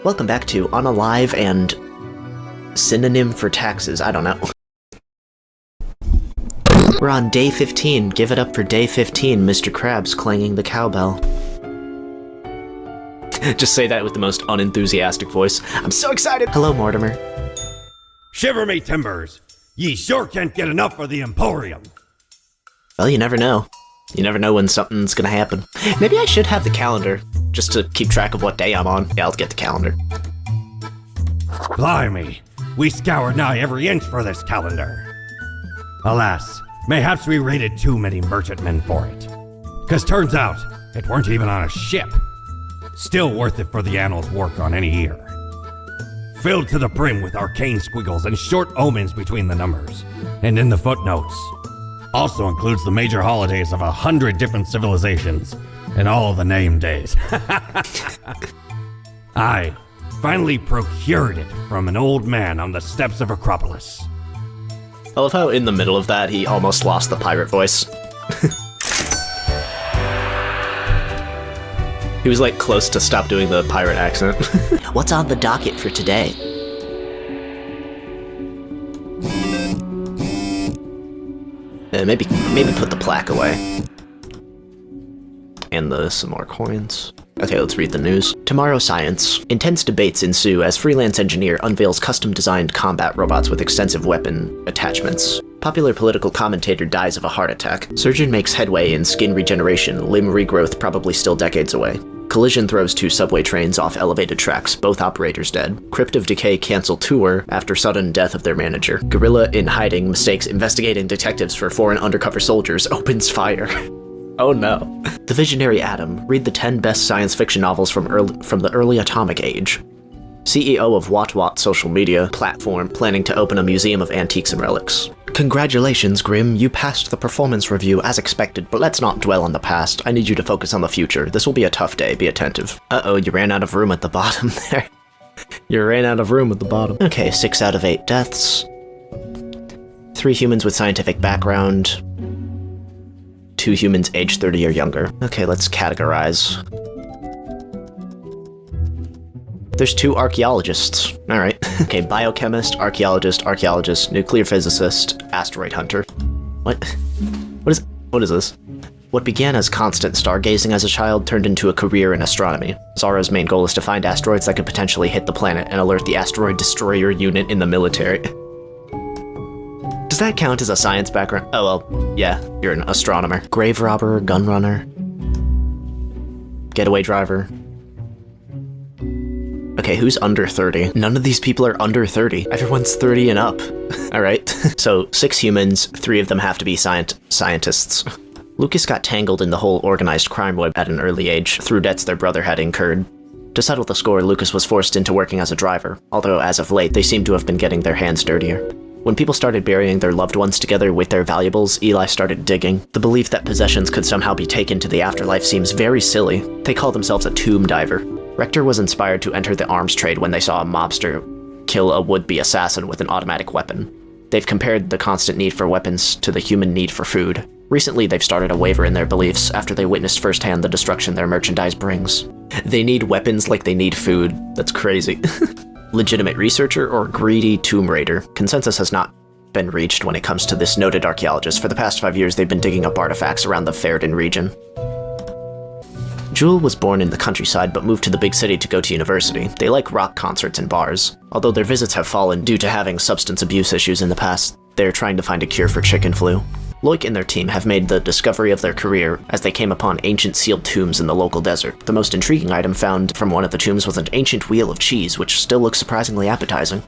Welcome back to Unalive and synonym for taxes, I don't know. We're on day 15, give it up for day 15, Mr. Krabs clanging the cowbell. Just say that with the most unenthusiastic voice. I'm so excited! Hello, Mortimer. Shiver me timbers! Ye sure can't get enough of the Emporium! Well, you never know. You never know when something's gonna happen. Maybe I should have the calendar, just to keep track of what day I'm on. Yeah, I'll get the calendar. Blimey, we scoured nigh every inch for this calendar. Alas, mayhaps we raided too many merchantmen for it. 'Cause turns out, it weren't even on a ship. Still worth it for the annals' work on any year. Filled to the brim with arcane squiggles and short omens between the numbers. And in the footnotes, also includes the major holidays of 100 different civilizations and all the name days. I finally procured it from an old man on the steps of Acropolis. I love how in the middle of that he almost lost the pirate voice. He was like close to stop doing the pirate accent. What's on the docket for today? Maybe put the plaque away. And some more coins. Okay, let's read the news. Tomorrow Science. Intense debates ensue as freelance engineer unveils custom-designed combat robots with extensive weapon attachments. Popular political commentator dies of a heart attack. Surgeon makes headway in skin regeneration, limb regrowth probably still decades away. Collision throws 2 subway trains off elevated tracks, both operators dead. Crypt of Decay cancel tour after sudden death of their manager. Guerrilla in hiding mistakes investigating detectives for foreign undercover soldiers, opens fire. Oh no. The Visionary Atom. Read the 10 best science fiction novels from the early atomic age. CEO of WatWat social media platform planning to open a museum of antiques and relics. Congratulations, Grim, you passed the performance review as expected, but let's not dwell on the past. I need you to focus on the future. This will be a tough day, be attentive. Uh-oh, you ran out of room at the bottom there. You ran out of room at the bottom. Okay, 6 out of 8 deaths. 3 humans with scientific background. 2 humans aged 30 or younger. Okay, let's categorize. There's 2 archaeologists. Alright. Okay, biochemist, archaeologist, nuclear physicist, asteroid hunter. What? What is this? What began as constant stargazing as a child turned into a career in astronomy. Zara's main goal is to find asteroids that could potentially hit the planet and alert the asteroid destroyer unit in the military. Does that count as a science background? Oh well, yeah, you're an astronomer. Grave robber, gun runner, getaway driver. Okay, who's under 30? None of these people are under 30. Everyone's 30 and up. Alright, so 6 humans, 3 of them have to be scientists. Lucas got tangled in the whole organized crime web at an early age, through debts their brother had incurred. To settle the score, Lucas was forced into working as a driver, although as of late, they seem to have been getting their hands dirtier. When people started burying their loved ones together with their valuables, Eli started digging. The belief that possessions could somehow be taken to the afterlife seems very silly. They call themselves a tomb diver. Rector was inspired to enter the arms trade when they saw a mobster kill a would-be assassin with an automatic weapon. They've compared the constant need for weapons to the human need for food. Recently, they've started a waver in their beliefs after they witnessed firsthand the destruction their merchandise brings. They need weapons like they need food. That's crazy. Legitimate researcher or greedy tomb raider? Consensus has not been reached when it comes to this noted archaeologist. For the past 5 years, they've been digging up artifacts around the Ferrodin region. Jewel was born in the countryside but moved to the big city to go to university. They like rock concerts and bars. Although their visits have fallen due to having substance abuse issues in the past, they're trying to find a cure for chicken flu. Loic and their team have made the discovery of their career as they came upon ancient sealed tombs in the local desert. The most intriguing item found from one of the tombs was an ancient wheel of cheese, which still looks surprisingly appetizing.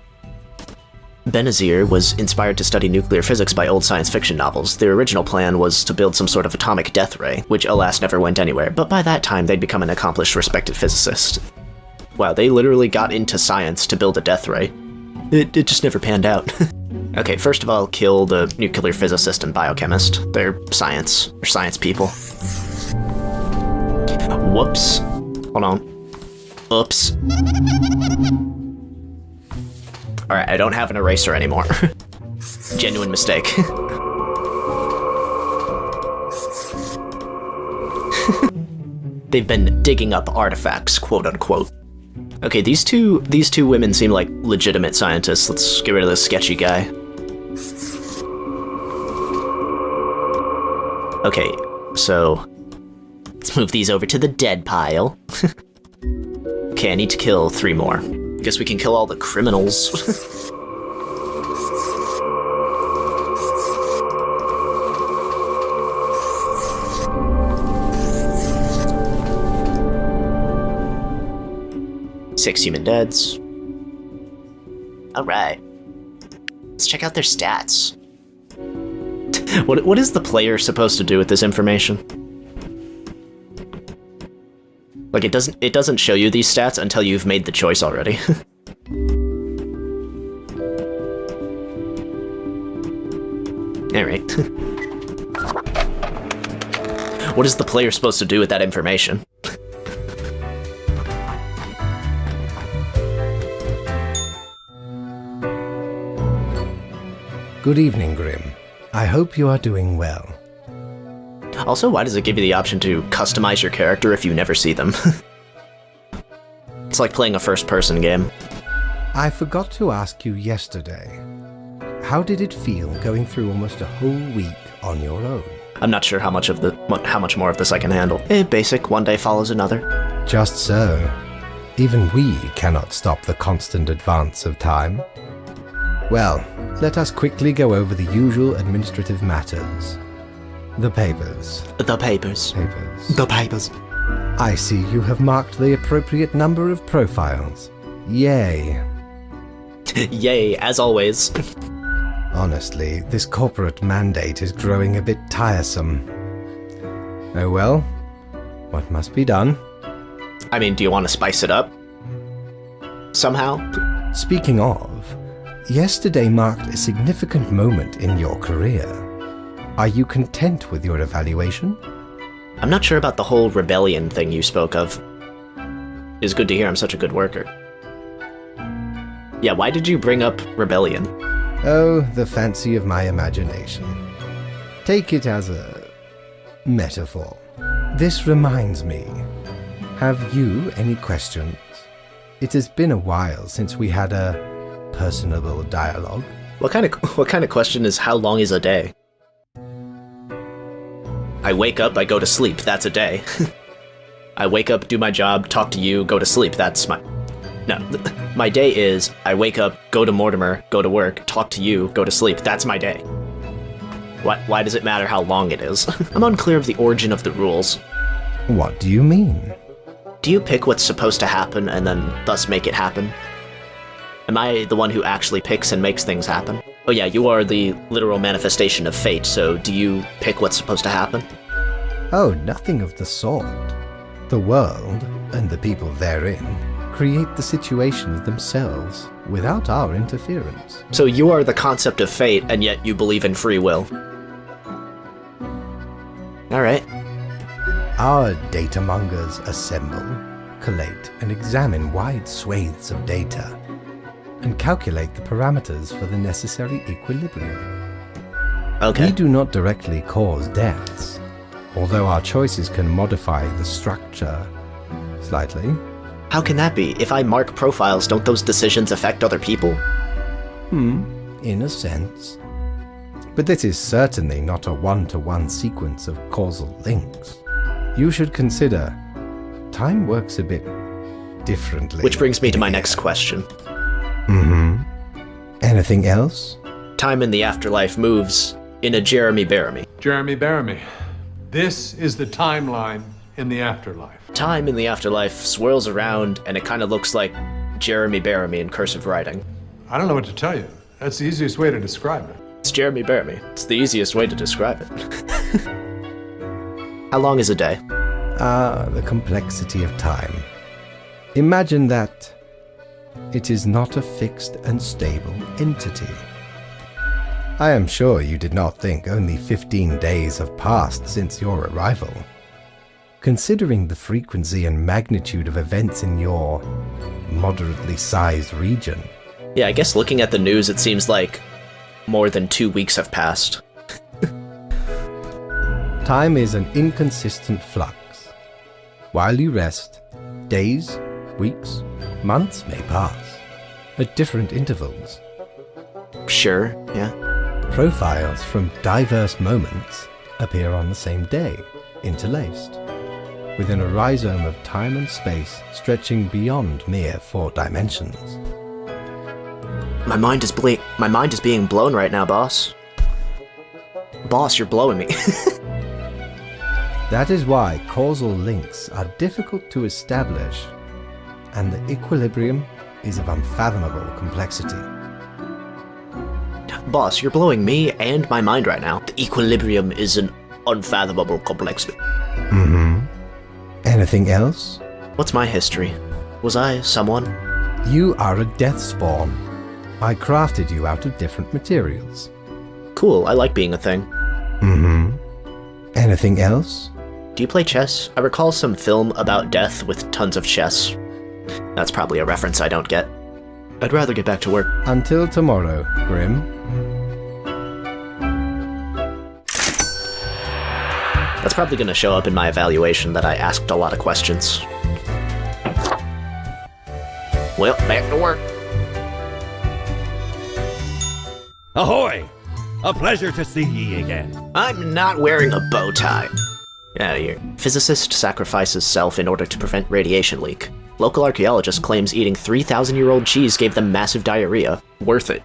Benazir was inspired to study nuclear physics by old science fiction novels. Their original plan was to build some sort of atomic death ray, which alas never went anywhere, but by that time they'd become an accomplished, respected physicist. Wow, they literally got into science to build a death ray. It just never panned out. Okay, first of all, kill the nuclear physicist and biochemist. They're science people. Whoops. Hold on. Oops. Alright, I don't have an eraser anymore. Genuine mistake. They've been digging up artifacts, quote unquote. Okay, these two women seem like legitimate scientists. Let's get rid of this sketchy guy. Okay, so let's move these over to the dead pile. Okay, I need to kill 3 more. Guess we can kill all the criminals. Six human deads. Alright. Let's check out their stats. What is the player supposed to do with this information? Like, it doesn't show you these stats until you've made the choice already. Alright. What is the player supposed to do with that information? Good evening, Grim. I hope you are doing well. Also, why does it give you the option to customize your character if you never see them? It's like playing a first-person game. I forgot to ask you yesterday. How did it feel going through almost a whole week on your own? I'm not sure how much more of this I can handle. Basic, one day follows another. Just so. Even we cannot stop the constant advance of time. Well, let us quickly go over the usual administrative matters. The papers. The papers. Papers. The papers. I see you have marked the appropriate number of profiles. Yay. Yay, as always. Honestly, this corporate mandate is growing a bit tiresome. Oh well, what must be done? I mean, do you want to spice it up? Somehow? Speaking of, yesterday marked a significant moment in your career. Are you content with your evaluation? I'm not sure about the whole rebellion thing you spoke of. It's good to hear I'm such a good worker. Yeah, why did you bring up rebellion? Oh, the fancy of my imagination. Take it as a metaphor. This reminds me. Have you any questions? It has been a while since we had a personable dialogue. What kind of question is how long is a day? I wake up, I go to sleep, that's a day. I wake up, do my job, talk to you, go to sleep, that's my... No, my day is, I wake up, go to Mortimer, go to work, talk to you, go to sleep, that's my day. Why does it matter how long it is? I'm unclear of the origin of the rules. What do you mean? Do you pick what's supposed to happen and then thus make it happen? Am I the one who actually picks and makes things happen? Oh yeah, you are the literal manifestation of fate, so do you pick what's supposed to happen? Oh, nothing of the sort. The world, and the people therein, create the situations themselves without our interference. So you are the concept of fate, and yet you believe in free will. Alright. Our data mongers assemble, collate, and examine wide swathes of data, and calculate the parameters for the necessary equilibrium. Okay. We do not directly cause deaths, although our choices can modify the structure slightly. How can that be? If I mark profiles, don't those decisions affect other people? In a sense. But this is certainly not a one-to-one sequence of causal links. You should consider, time works a bit differently. Which brings me to my next question. Anything else? Time in the afterlife moves in a Jeremy Bearimy. Jeremy Bearimy. This is the timeline in the afterlife. Time in the afterlife swirls around, and it kind of looks like Jeremy Bearimy in cursive writing. I don't know what to tell you. That's the easiest way to describe it. It's Jeremy Bearimy. It's the easiest way to describe it. How long is a day? The complexity of time. Imagine that it is not a fixed and stable entity. I am sure you did not think only 15 days have passed since your arrival. Considering the frequency and magnitude of events in your moderately sized region. Yeah, I guess looking at the news, it seems like more than 2 weeks have passed. Time is an inconsistent flux. While you rest, days, Weeks, months may pass, at different intervals. Sure, yeah. Profiles from diverse moments appear on the same day, interlaced, within a rhizome of time and space stretching beyond mere 4 dimensions. My mind is being blown right now, boss. Boss, you're blowing me. That is why causal links are difficult to establish, and the equilibrium is of unfathomable complexity. Boss, you're blowing me and my mind right now. The equilibrium is an unfathomable complexity. Anything else? What's my history? Was I someone? You are a death spawn. I crafted you out of different materials. Cool, I like being a thing. Anything else? Do you play chess? I recall some film about death with tons of chess. That's probably a reference I don't get. I'd rather get back to work. Until tomorrow, Grim. That's probably gonna show up in my evaluation that I asked a lot of questions. Well, back to work. Ahoy! A pleasure to see ye again. I'm not wearing a bow tie. Get out of here. Physicist sacrifices self in order to prevent radiation leak. Local archaeologist claims eating 3,000-year-old cheese gave them massive diarrhea. Worth it.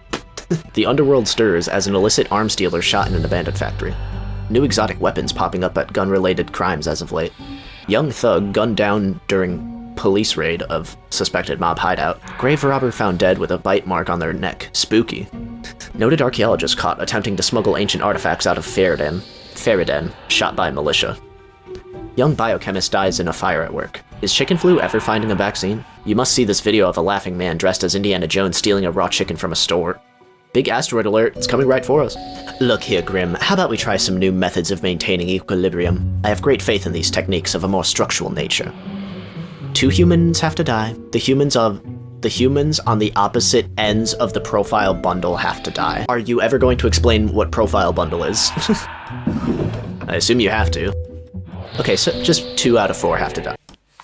The underworld stirs as an illicit arms dealer shot in an abandoned factory. New exotic weapons popping up at gun-related crimes as of late. Young thug gunned down during police raid of suspected mob hideout. Grave robber found dead with a bite mark on their neck. Spooky. Noted archaeologist caught attempting to smuggle ancient artifacts out of Feriden, shot by militia. Young biochemist dies in a fire at work. Is chicken flu ever finding a vaccine? You must see this video of a laughing man dressed as Indiana Jones stealing a raw chicken from a store. Big asteroid alert, it's coming right for us. Look here, Grim, how about we try some new methods of maintaining equilibrium? I have great faith in these techniques of a more structural nature. 2 humans have to die. The humans on the opposite ends of the profile bundle have to die. Are you ever going to explain what profile bundle is? I assume you have to. Okay, so just 2 out of 4 have to die.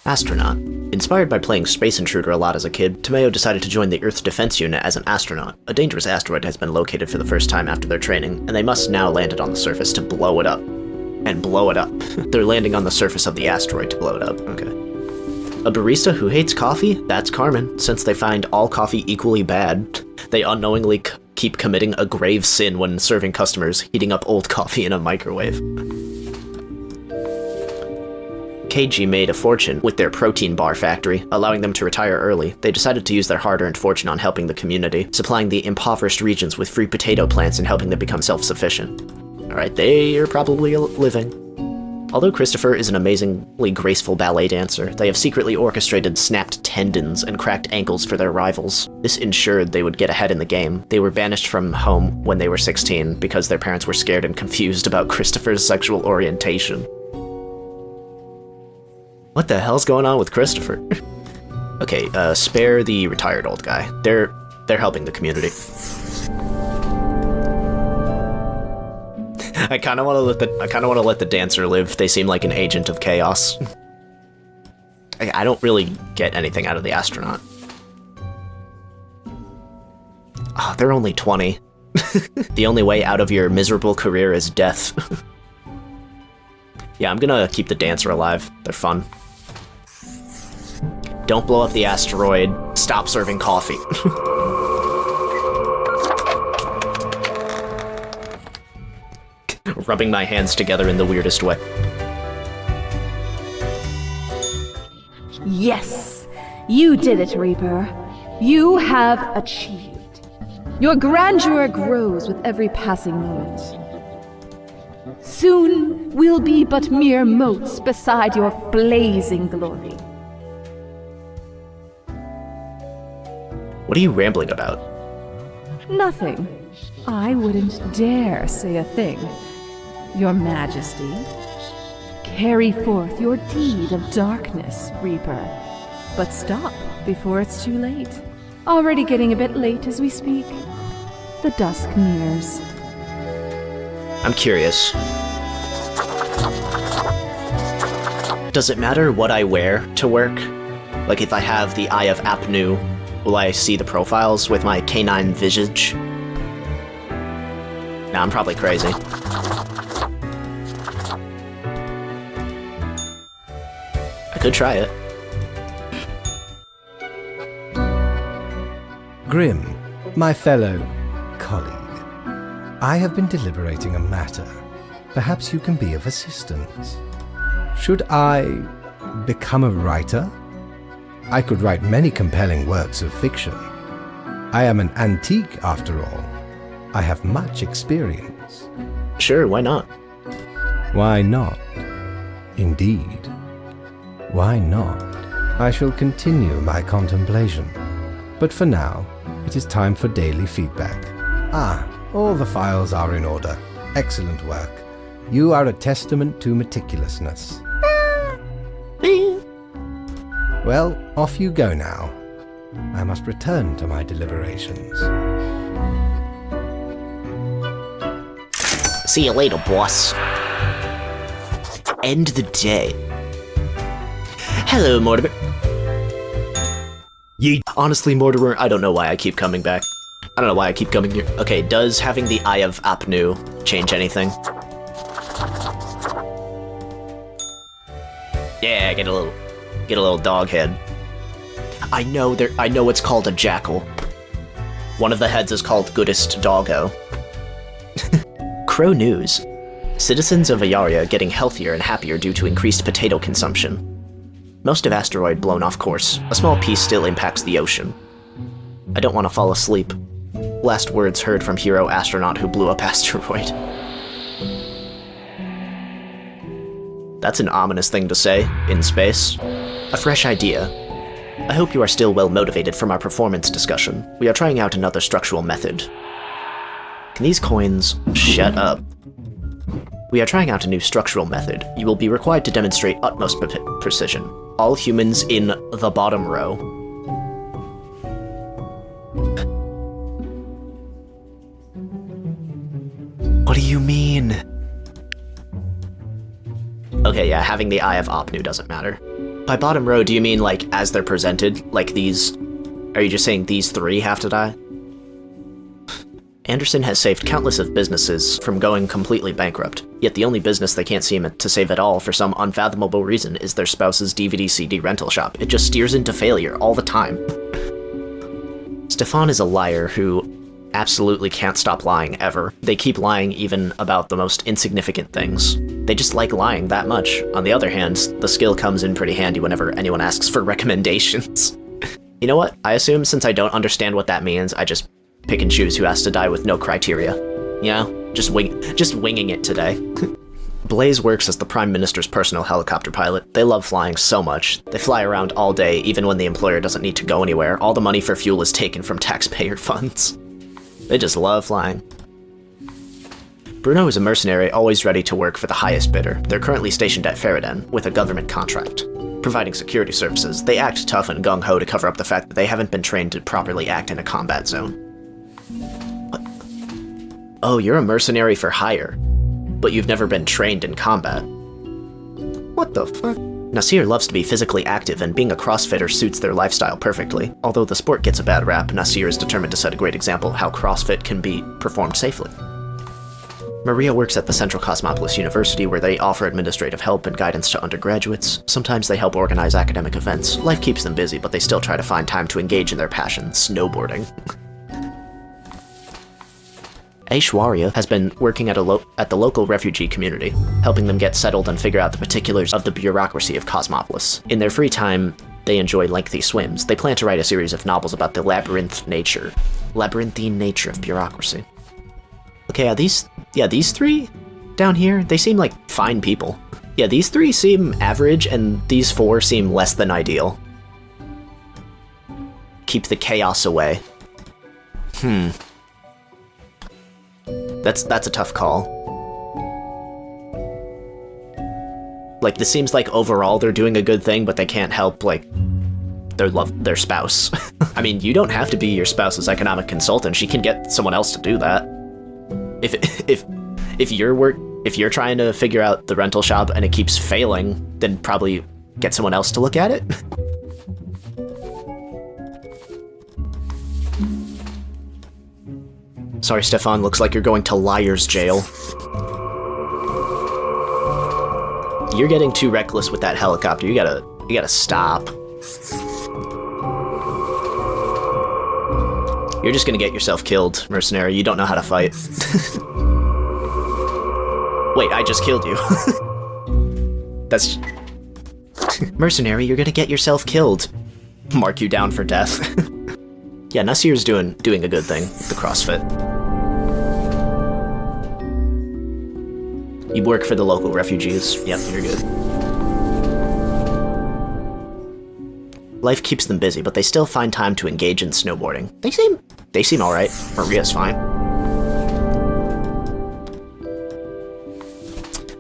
Astronaut. Inspired by playing Space Intruder a lot as a kid, Tomeo decided to join the Earth Defense Unit as an astronaut. A dangerous asteroid has been located for the first time after their training, and they must now land it on the surface to blow it up. And blow it up. They're landing on the surface of the asteroid to blow it up, okay. A barista who hates coffee? That's Carmen. Since they find all coffee equally bad, they unknowingly keep committing a grave sin when serving customers, heating up old coffee in a microwave. KG made a fortune with their protein bar factory, allowing them to retire early. They decided to use their hard-earned fortune on helping the community, supplying the impoverished regions with free potato plants and helping them become self-sufficient. Alright, they are probably living. Although Christopher is an amazingly graceful ballet dancer, they have secretly orchestrated snapped tendons and cracked ankles for their rivals. This ensured they would get ahead in the game. They were banished from home when they were 16 because their parents were scared and confused about Christopher's sexual orientation. What the hell's going on with Christopher? Okay, spare the retired old guy. They're helping the community. I kind of want to let the dancer live. They seem like an agent of chaos. I don't really get anything out of the astronaut. Oh, they're only 20. The only way out of your miserable career is death. Yeah, I'm gonna keep the dancer alive. They're fun. Don't blow up the asteroid. Stop serving coffee. Rubbing my hands together in the weirdest way. Yes, you did it, Reaper. You have achieved. Your grandeur grows with every passing moment. Soon we'll be but mere motes beside your blazing glory. What are you rambling about? Nothing. I wouldn't dare say a thing. Your Majesty, carry forth your deed of darkness, Reaper. But stop before it's too late. Already getting a bit late as we speak. The dusk nears. I'm curious. Does it matter what I wear to work? Like, if I have the Eye of Apnu, will I see the profiles with my canine visage? Nah, I'm probably crazy. I could try it. Grim, my fellow colleague, I have been deliberating a matter. Perhaps you can be of assistance. Should I become a writer? I could write many compelling works of fiction. I am an antique, after all. I have much experience. Sure, why not? Why not? Indeed. Why not? I shall continue my contemplation. But for now, it is time for daily feedback. Ah, all the files are in order. Excellent work. You are a testament to meticulousness. Well, off you go now. I must return to my deliberations. See you later, boss. End the day. Hello, Mortimer. Yeet. Honestly, Mortimer, I don't know why I keep coming back. I don't know why I keep coming here. Okay, does having the Eye of Apnu change anything? Yeah, get a little dog head. I know it's called a jackal. One of the heads is called Goodest Doggo. Crow News. Citizens of Ayaria getting healthier and happier due to increased potato consumption. Most of asteroid blown off course. A small piece still impacts the ocean. I don't want to fall asleep. Last words heard from hero astronaut who blew up asteroid. That's an ominous thing to say, in space. A fresh idea. I hope you are still well motivated from our performance discussion. We are trying out another structural method. Can these coins shut up? We are trying out a new structural method. You will be required to demonstrate utmost precision. All humans in the bottom row. What do you mean? Okay, yeah, having the Eye of Apnu doesn't matter. By bottom row, do you mean, like, as they're presented? Like these... Are you just saying these three have to die? Anderson has saved countless of businesses from going completely bankrupt, yet the only business they can't seem to save at all for some unfathomable reason is their spouse's DVD-CD rental shop. It just steers into failure all the time. Stefan is a liar who absolutely can't stop lying ever. They keep lying even about the most insignificant things. They just like lying that much. On the other hand, the skill comes in pretty handy whenever anyone asks for recommendations. You know what? I assume since I don't understand what that means, I just pick and choose who has to die with no criteria. You know? Just winging it today. Blaze works as the Prime Minister's personal helicopter pilot. They love flying so much. They fly around all day, even when the employer doesn't need to go anywhere. All the money for fuel is taken from taxpayer funds. They just love flying. Bruno is a mercenary always ready to work for the highest bidder. They're currently stationed at Ferroden with a government contract, providing security services. They act tough and gung-ho to cover up the fact that they haven't been trained to properly act in a combat zone. What? Oh, you're a mercenary for hire, but you've never been trained in combat. What the fuck? Nasir loves to be physically active, and being a CrossFitter suits their lifestyle perfectly. Although the sport gets a bad rap, Nasir is determined to set a great example of how CrossFit can be performed safely. Maria works at the Central Cosmopolis University, where they offer administrative help and guidance to undergraduates. Sometimes they help organize academic events. Life keeps them busy, but they still try to find time to engage in their passion, snowboarding. Aishwarya has been working at the local refugee community, helping them get settled and figure out the particulars of the bureaucracy of Cosmopolis. In their free time, they enjoy lengthy swims. They plan to write a series of novels about the labyrinthine nature of bureaucracy. Okay, these three down here, they seem like fine people. Yeah, these three seem average, and these four seem less than ideal. Keep the chaos away. That's a tough call. Like, this seems like overall they're doing a good thing, but they can't help, like, their spouse. I mean, you don't have to be your spouse's economic consultant. She can get someone else to do that. If you're trying to figure out the rental shop and it keeps failing, then probably get someone else to look at it. Sorry, Stefan, looks like you're going to liar's jail. You're getting too reckless with that helicopter. You gotta stop. You're just gonna get yourself killed, mercenary. You don't know how to fight. Wait, I just killed you. That's... Mercenary, you're gonna get yourself killed. Mark you down for death. Yeah, Nasir's doing a good thing with the CrossFit. You work for the local refugees. Yep, you're good. Life keeps them busy, but they still find time to engage in snowboarding. They seem alright. Maria's fine.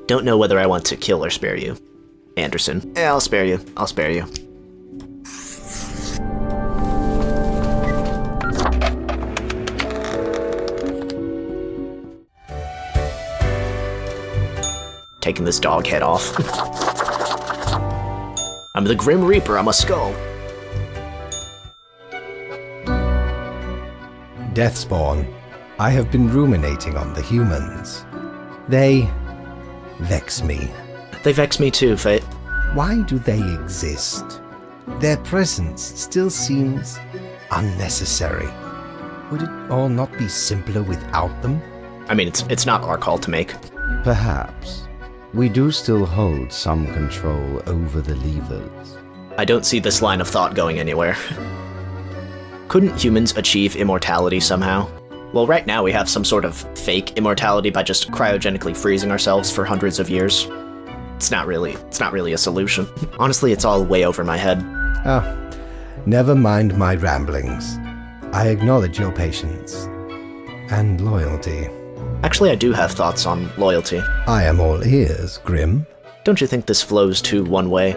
Don't know whether I want to kill or spare you. Anderson. Yeah, I'll spare you. I'll spare you. Taking this dog head off. I'm the Grim Reaper, I'm a skull. Deathspawn, I have been ruminating on the humans. They vex me. They vex me too, Fate. Why do they exist? Their presence still seems unnecessary. Would it all not be simpler without them? I mean, it's not our call to make. Perhaps. We do still hold some control over the levers. I don't see this line of thought going anywhere. Couldn't humans achieve immortality somehow? Well, right now we have some sort of fake immortality by just cryogenically freezing ourselves for hundreds of years. It's not really a solution. Honestly, it's all way over my head. Ah, never mind my ramblings. I acknowledge your patience and loyalty. Actually, I do have thoughts on loyalty. I am all ears, Grim. Don't you think this flows too one way?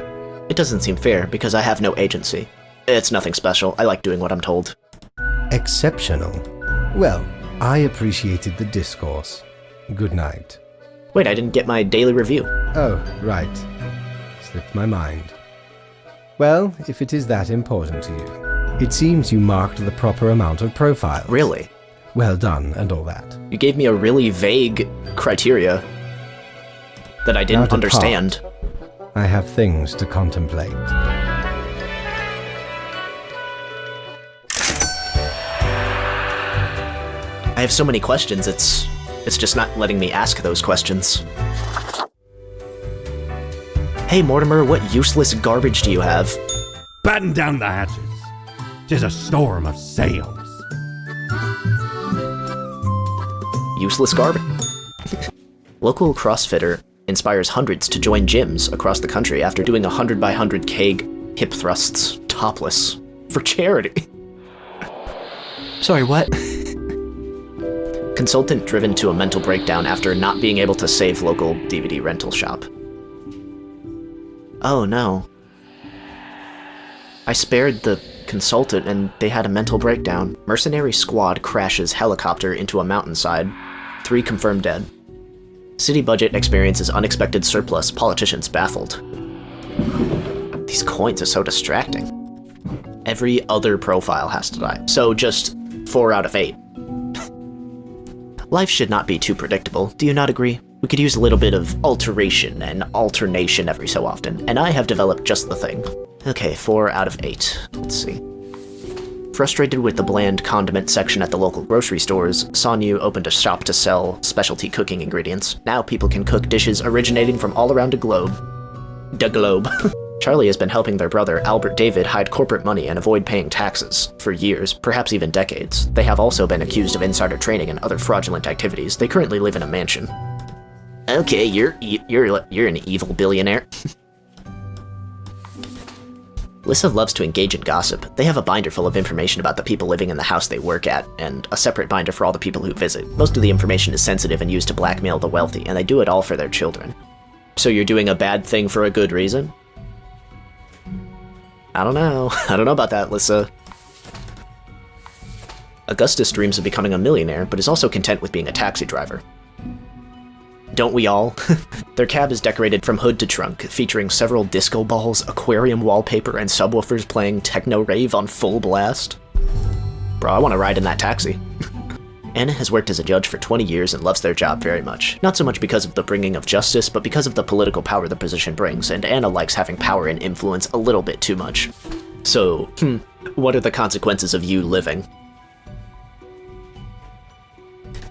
It doesn't seem fair because I have no agency. It's nothing special. I like doing what I'm told. Exceptional. Well, I appreciated the discourse. Good night. Wait, I didn't get my daily review. Oh, right. Slipped my mind. Well, if it is that important to you, it seems you marked the proper amount of profile. Really? Well done, and all that. You gave me a really vague criteria that I didn't Now to understand. part. I have things to contemplate. I have so many questions, it's just not letting me ask those questions. Hey Mortimer, what useless garbage do you have? Batten down the hatches. 'Tis a storm of sails. Useless garbage. Local CrossFitter inspires hundreds to join gyms across the country after doing 100 by 100 hip thrusts, topless, for charity. Sorry, what? Consultant driven to a mental breakdown after not being able to save local DVD rental shop. Oh no. I spared the consultant and they had a mental breakdown. Mercenary squad crashes helicopter into a mountainside. 3 confirmed dead. City budget experiences unexpected surplus. Politicians baffled. These coins are so distracting. Every other profile has to die. So just 4 out of 8. Life should not be too predictable. Do you not agree? We could use a little bit of alteration and alternation every so often, and I have developed just the thing. Okay, 4 out of 8. Let's see. Frustrated with the bland condiment section at the local grocery stores, Sonyu opened a shop to sell specialty cooking ingredients. Now people can cook dishes originating from all around the globe. The globe. Charlie has been helping their brother, Albert David, hide corporate money and avoid paying taxes for years, perhaps even decades. They have also been accused of insider trading and other fraudulent activities. They currently live in a mansion. Okay, you're an evil billionaire. Lissa loves to engage in gossip. They have a binder full of information about the people living in the house they work at, and a separate binder for all the people who visit. Most of the information is sensitive and used to blackmail the wealthy, and they do it all for their children. So you're doing a bad thing for a good reason? I don't know. I don't know about that, Lissa. Augustus dreams of becoming a millionaire, but is also content with being a taxi driver. Don't we all? Their cab is decorated from hood to trunk, featuring several disco balls, aquarium wallpaper, and subwoofers playing techno rave on full blast. Bro, I want to ride in that taxi. Anna has worked as a judge for 20 years and loves their job very much. Not so much because of the bringing of justice, but because of the political power the position brings, and Anna likes having power and influence a little bit too much. So, what are the consequences of you living?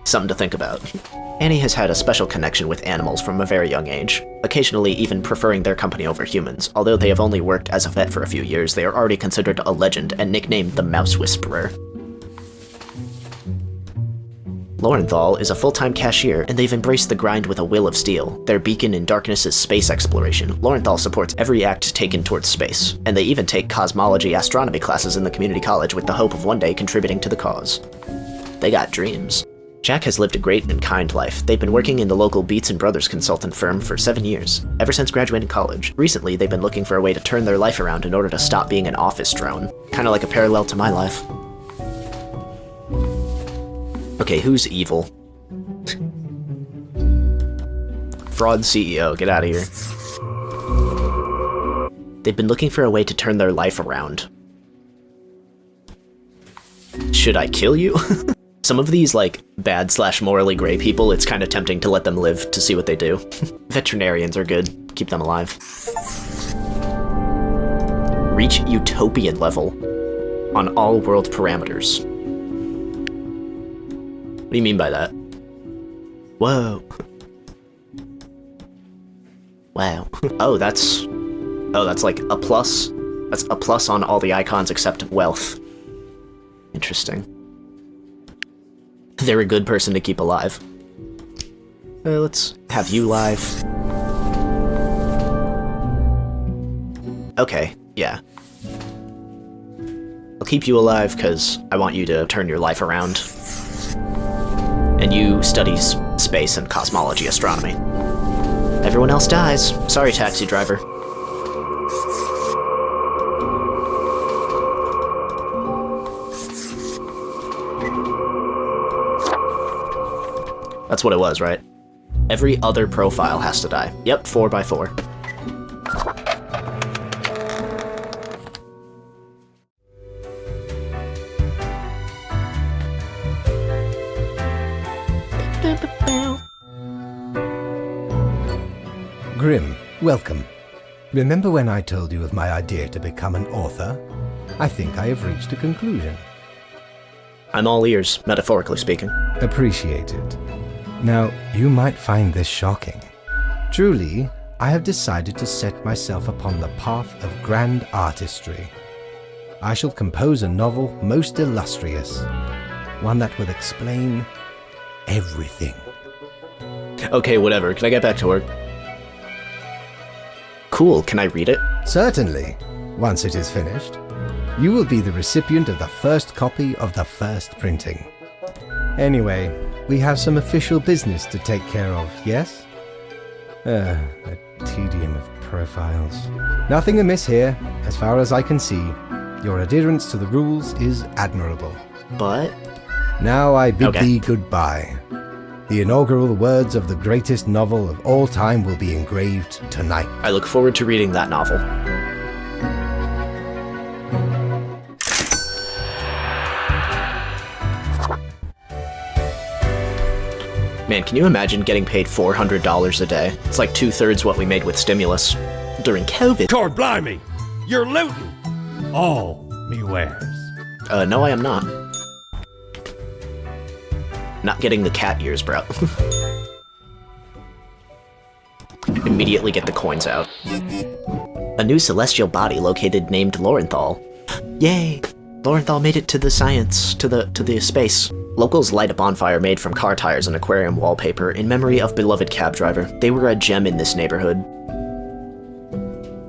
Something to think about. Annie has had a special connection with animals from a very young age, occasionally even preferring their company over humans. Although they have only worked as a vet for a few years, they are already considered a legend and nicknamed the Mouse Whisperer. Lorenthal is a full-time cashier, and they've embraced the grind with a will of steel. Their beacon in darkness is space exploration. Lorenthal supports every act taken towards space, and they even take cosmology astronomy classes in the community college with the hope of one day contributing to the cause. They got dreams. Jack has lived a great and kind life. They've been working in the local Beats & Brothers consultant firm for 7 years, ever since graduating college. Recently, they've been looking for a way to turn their life around in order to stop being an office drone. Kinda like a parallel to my life. Okay, who's evil? Fraud CEO, get out of here. They've been looking for a way to turn their life around. Should I kill you? Some of these, like, bad/morally gray people, it's kind of tempting to let them live to see what they do. Veterinarians are good. Keep them alive. Reach utopian level on all world parameters. What do you mean by that? Whoa. Wow. Oh, that's like a plus. That's a plus on all the icons except wealth. Interesting. They're a good person to keep alive. Let's have you live. Okay, yeah. I'll keep you alive because I want you to turn your life around. And you study space and cosmology astronomy. Everyone else dies. Sorry, taxi driver. That's what it was, right? Every other profile has to die. Yep, 4x4. Grim, welcome. Remember when I told you of my idea to become an author? I think I have reached a conclusion. I'm all ears, metaphorically speaking. Appreciate it. Now, you might find this shocking. Truly, I have decided to set myself upon the path of grand artistry. I shall compose a novel most illustrious, one that will explain everything. Okay, whatever. Can I get back to work? Cool, can I read it? Certainly. Once it is finished, you will be the recipient of the first copy of the first printing. Anyway, we have some official business to take care of, yes? The tedium of profiles. Nothing amiss here, as far as I can see. Your adherence to the rules is admirable. But... Now I bid Okay. thee goodbye. The inaugural words of the greatest novel of all time will be engraved tonight. I look forward to reading that novel. Man, can you imagine getting paid $400 a day? It's like 2/3 what we made with stimulus during COVID. Cord blimey! You're looting! All me wares. No, I am not. Not getting the cat ears, bro. Immediately get the coins out. A new celestial body located named Lorenthal. Yay! Lorenthal made it to the science, to the space. Locals light a bonfire made from car tires and aquarium wallpaper in memory of beloved cab driver. They were a gem in this neighborhood.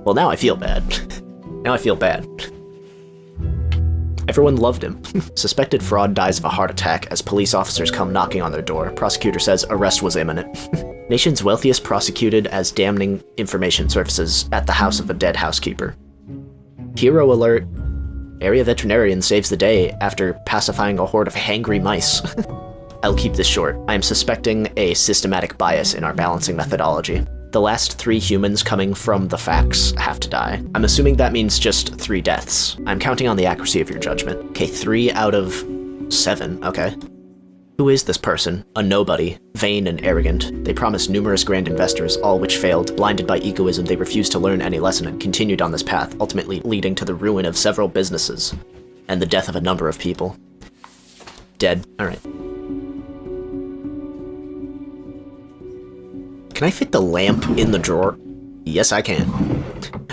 Well, now I feel bad. Now I feel bad. Everyone loved him. Suspected fraud dies of a heart attack as police officers come knocking on their door. Prosecutor says arrest was imminent. Nation's wealthiest prosecuted as damning information surfaces at the house of a dead housekeeper. Hero alert. Area veterinarian saves the day after pacifying a horde of hangry mice. I'll keep this short. I am suspecting a systematic bias in our balancing methodology. The last 3 humans coming from the facts have to die. I'm assuming that means just 3 deaths. I'm counting on the accuracy of your judgment. Okay, 3 out of 7, okay. Who is this person? A nobody, vain and arrogant. They promised numerous grand investors, all which failed. Blinded by egoism, they refused to learn any lesson and continued on this path, ultimately leading to the ruin of several businesses and the death of a number of people. Dead. Alright. Can I fit the lamp in the drawer? Yes, I can.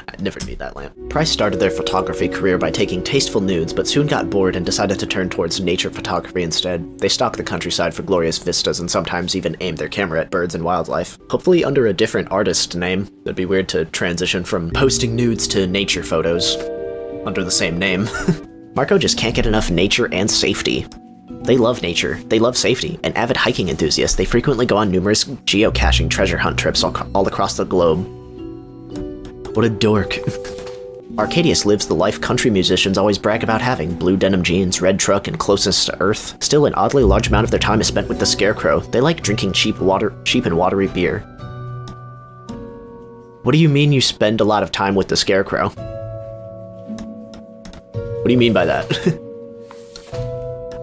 I'd never need that lamp. Price started their photography career by taking tasteful nudes, but soon got bored and decided to turn towards nature photography instead. They stalk the countryside for glorious vistas and sometimes even aim their camera at birds and wildlife. Hopefully under a different artist name. It'd be weird to transition from posting nudes to nature photos under the same name. Marco just can't get enough nature and safety. They love nature, they love safety, and avid hiking enthusiasts, they frequently go on numerous geocaching treasure hunt trips all across the globe. What a dork. Arcadius lives the life country musicians always brag about having: blue denim jeans, red truck, and closest to earth. Still, an oddly large amount of their time is spent with the Scarecrow. They like drinking cheap and watery beer. What do you mean you spend a lot of time with the Scarecrow? What do you mean by that?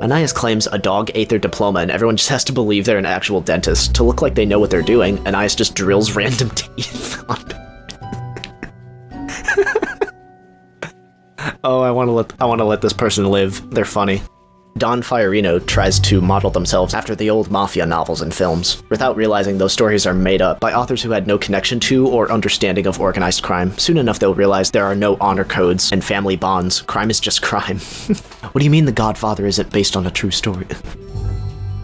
Anais claims a dog ate their diploma and everyone just has to believe they're an actual dentist. To look like they know what they're doing, Anais just drills random teeth on it. Oh, I want to let this person live. They're funny. Don Fiorino tries to model themselves after the old mafia novels and films, without realizing those stories are made up by authors who had no connection to or understanding of organized crime. Soon enough they'll realize there are no honor codes and family bonds. Crime is just crime. What do you mean The Godfather isn't based on a true story?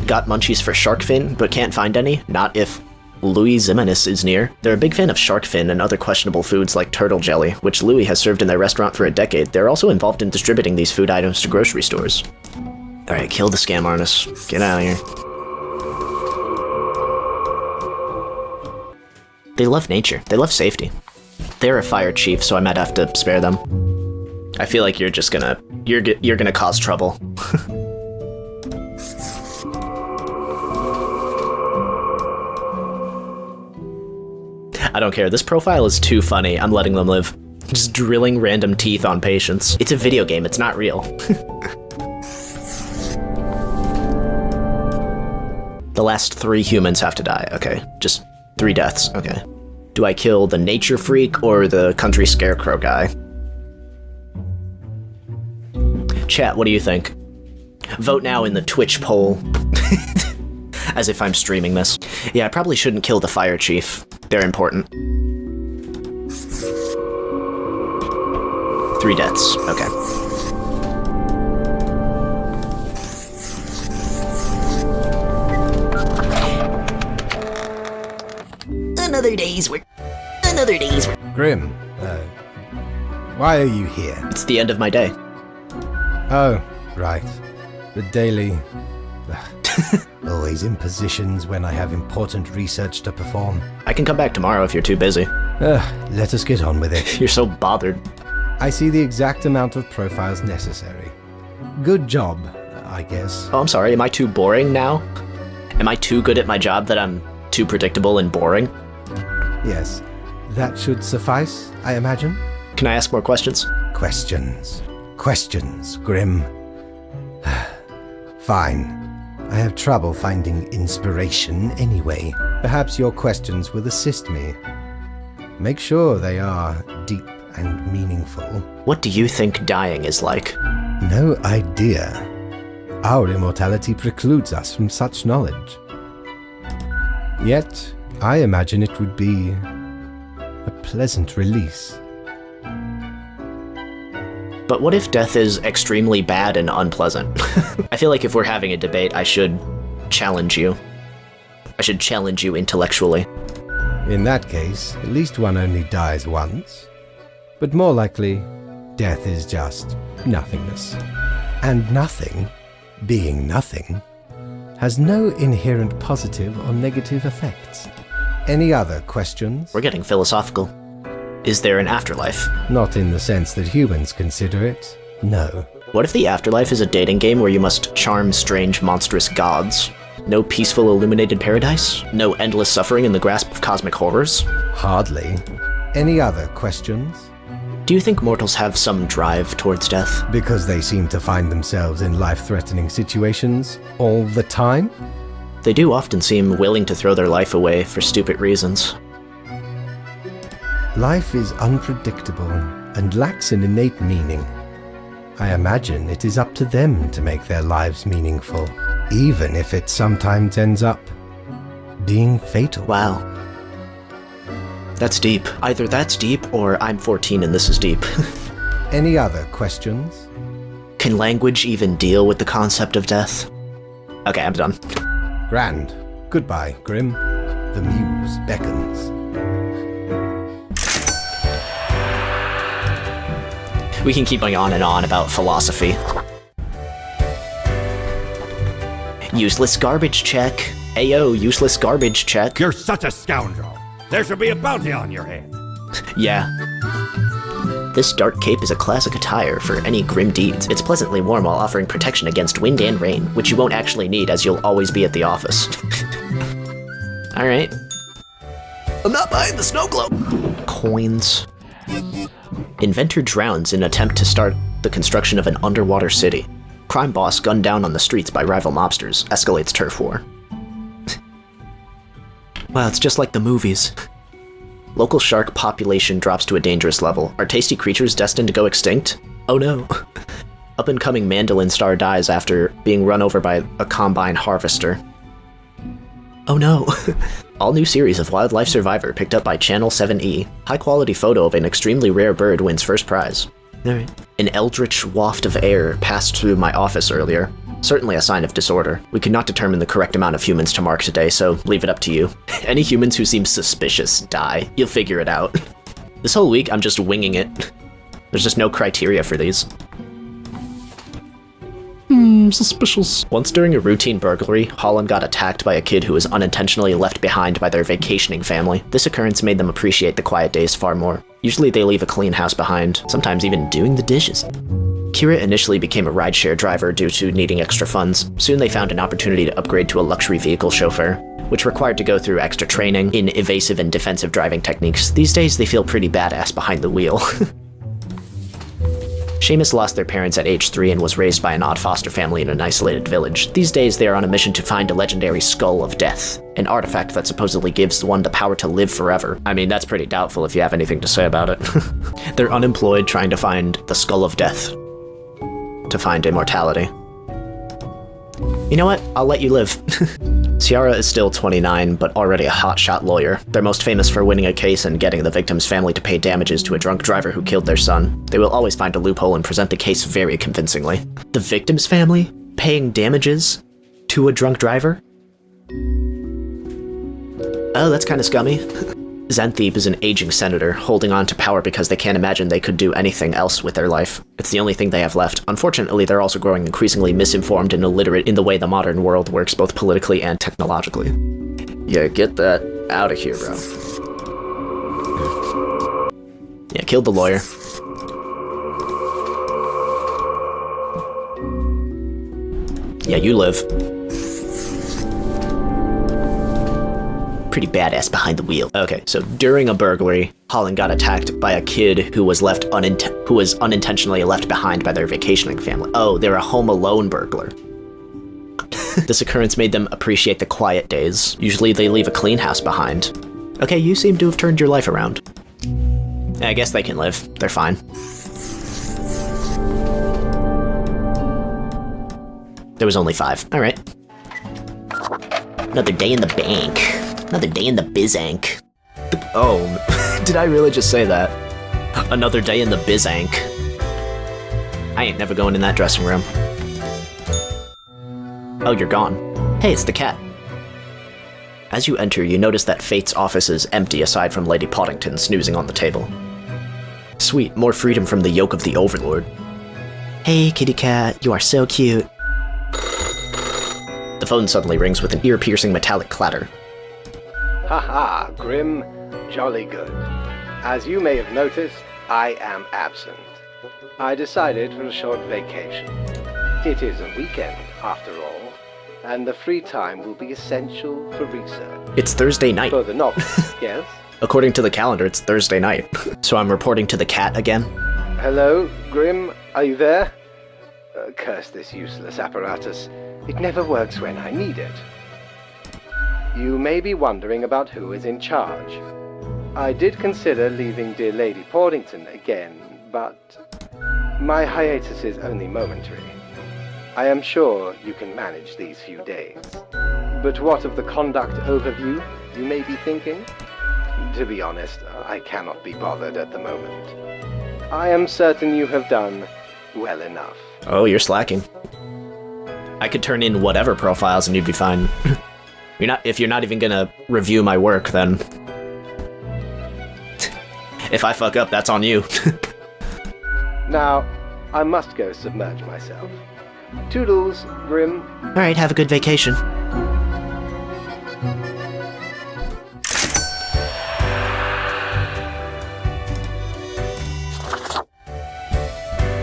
Got munchies for shark fin, but can't find any? Not if Louis Ximenes is near. They're a big fan of shark fin and other questionable foods like turtle jelly, which Louis has served in their restaurant for a decade. They're also involved in distributing these food items to grocery stores. Alright, kill the scam artist. Get out of here. They love nature. They love safety. They're a fire chief, so I might have to spare them. I feel like you're just gonna... You're gonna cause trouble. I don't care. This profile is too funny. I'm letting them live. Just drilling random teeth on patients. It's a video game. It's not real. The last 3 humans have to die. Okay, just 3 deaths. Okay. Do I kill the nature freak or the country scarecrow guy? Chat, what do you think? Vote now in the Twitch poll. As if I'm streaming this. Yeah, I probably shouldn't kill the fire chief. They're important. 3 deaths. Okay. Another day's work. Another day's work. Grim, why are you here? It's the end of my day. Oh, right. The daily... Always in positions when I have important research to perform. I can come back tomorrow if you're too busy. Let us get on with it. You're so bothered. I see the exact amount of profiles necessary. Good job, I guess. Oh, I'm sorry. Am I too boring now? Am I too good at my job that I'm too predictable and boring? Yes, that should suffice, I imagine. Can I ask more questions? Questions. Questions, Grim. Fine. I have trouble finding inspiration anyway. Perhaps your questions will assist me. Make sure they are deep and meaningful. What do you think dying is like? No idea. Our immortality precludes us from such knowledge. Yet, I imagine it would be a pleasant release. But what if death is extremely bad and unpleasant? I feel like if we're having a debate, I should challenge you. I should challenge you intellectually. In that case, at least one only dies once. But more likely, death is just nothingness. And nothing, being nothing, has no inherent positive or negative effects. Any other questions? We're getting philosophical. Is there an afterlife? Not in the sense that humans consider it, no. What if the afterlife is a dating game where you must charm strange, monstrous gods? No peaceful, illuminated paradise? No endless suffering in the grasp of cosmic horrors? Hardly. Any other questions? Do you think mortals have some drive towards death? Because they seem to find themselves in life-threatening situations all the time? They do often seem willing to throw their life away for stupid reasons. Life is unpredictable and lacks an innate meaning. I imagine it is up to them to make their lives meaningful, even if it sometimes ends up being fatal. Wow. That's deep. Either that's deep, or I'm 14 and this is deep. Any other questions? Can language even deal with the concept of death? Okay, I'm done. Grand. Goodbye, Grim. The muse beckons. We can keep going on and on about philosophy. Useless garbage check. Ayo, useless garbage check. You're such a scoundrel. There should be a bounty on your head. Yeah. This dark cape is a classic attire for any grim deeds. It's pleasantly warm while offering protection against wind and rain, which you won't actually need as you'll always be at the office. Alright. I'm not buying the snow globe! Coins. Inventor drowns in attempt to start the construction of an underwater city. Crime boss gunned down on the streets by rival mobsters. Escalates turf war. Wow, it's just like the movies. Local shark population drops to a dangerous level. Are tasty creatures destined to go extinct? Oh no. Up-and-coming mandolin star dies after being run over by a combine harvester. Oh no. All new series of Wildlife Survivor picked up by Channel 7E. High-quality photo of an extremely rare bird wins first prize. Alright. An eldritch waft of air passed through my office earlier. Certainly a sign of disorder. We could not determine the correct amount of humans to mark today, so leave it up to you. Any humans who seem suspicious, die. You'll figure it out. This whole week, I'm just winging it. There's just no criteria for these. Suspicious. Once during a routine burglary, Holland got attacked by a kid who was unintentionally left behind by their vacationing family. This occurrence made them appreciate the quiet days far more. Usually they leave a clean house behind, sometimes even doing the dishes. Kira initially became a rideshare driver due to needing extra funds. Soon they found an opportunity to upgrade to a luxury vehicle chauffeur, which required to go through extra training in evasive and defensive driving techniques. These days they feel pretty badass behind the wheel. Seamus lost their parents at age 3 and was raised by an odd foster family in an isolated village. These days they are on a mission to find a legendary Skull of Death, an artifact that supposedly gives one the power to live forever. I mean, that's pretty doubtful if you have anything to say about it. They're unemployed trying to find the Skull of Death. To find immortality. You know what? I'll let you live. Ciara is still 29, but already a hotshot lawyer. They're most famous for winning a case and getting the victim's family to pay damages to a drunk driver who killed their son. They will always find a loophole and present the case very convincingly. The victim's family? Paying damages? To a drunk driver? Oh, that's kinda scummy. Xanthebe is an aging senator, holding on to power because they can't imagine they could do anything else with their life. It's the only thing they have left. Unfortunately, they're also growing increasingly misinformed and illiterate in the way the modern world works both politically and technologically. Yeah, get that out of here, bro. Yeah, killed the lawyer. Yeah, you live. Pretty badass behind the wheel. Okay, so during a burglary, Holland got attacked by a kid who was unintentionally left behind by their vacationing family. Oh, they're a Home Alone burglar. This occurrence made them appreciate the quiet days. Usually they leave a clean house behind. Okay, you seem to have turned your life around. I guess they can live. They're fine. There was only 5. Alright. Another day in the bank. Another day in the Bizank. Oh, did I really just say that? Another day in the Bizank. I ain't never going in that dressing room. Oh, you're gone. Hey, it's the cat. As you enter, you notice that Fate's office is empty aside from Lady Poddington snoozing on the table. Sweet, more freedom from the yoke of the Overlord. Hey, kitty cat, you are so cute. The phone suddenly rings with an ear-piercing metallic clatter. Haha, Grim, jolly good. As you may have noticed, I am absent. I decided for a short vacation. It is a weekend, after all, and the free time will be essential for research. It's Thursday night. For the novice, yes? According to the calendar, it's Thursday night. So I'm reporting to the cat again. Hello, Grim, are you there? Curse this useless apparatus. It never works when I need it. You may be wondering about who is in charge. I did consider leaving dear Lady Portington again, but my hiatus is only momentary. I am sure you can manage these few days. But what of the conduct overview, you may be thinking? To be honest, I cannot be bothered at the moment. I am certain you have done well enough. Oh, you're slacking. I could turn in whatever profiles and you'd be fine. If you're not even gonna review my work, then if I fuck up, that's on you. Now, I must go submerge myself. Toodles, Grim. Alright, have a good vacation.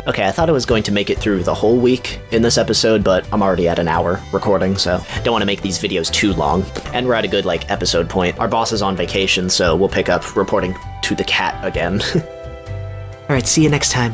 Okay, I thought I was going to make it through the whole week in this episode, but I'm already at an hour recording, so don't want to make these videos too long. And we're at a good, episode point. Our boss is on vacation, so we'll pick up reporting to the cat again. Alright, see you next time.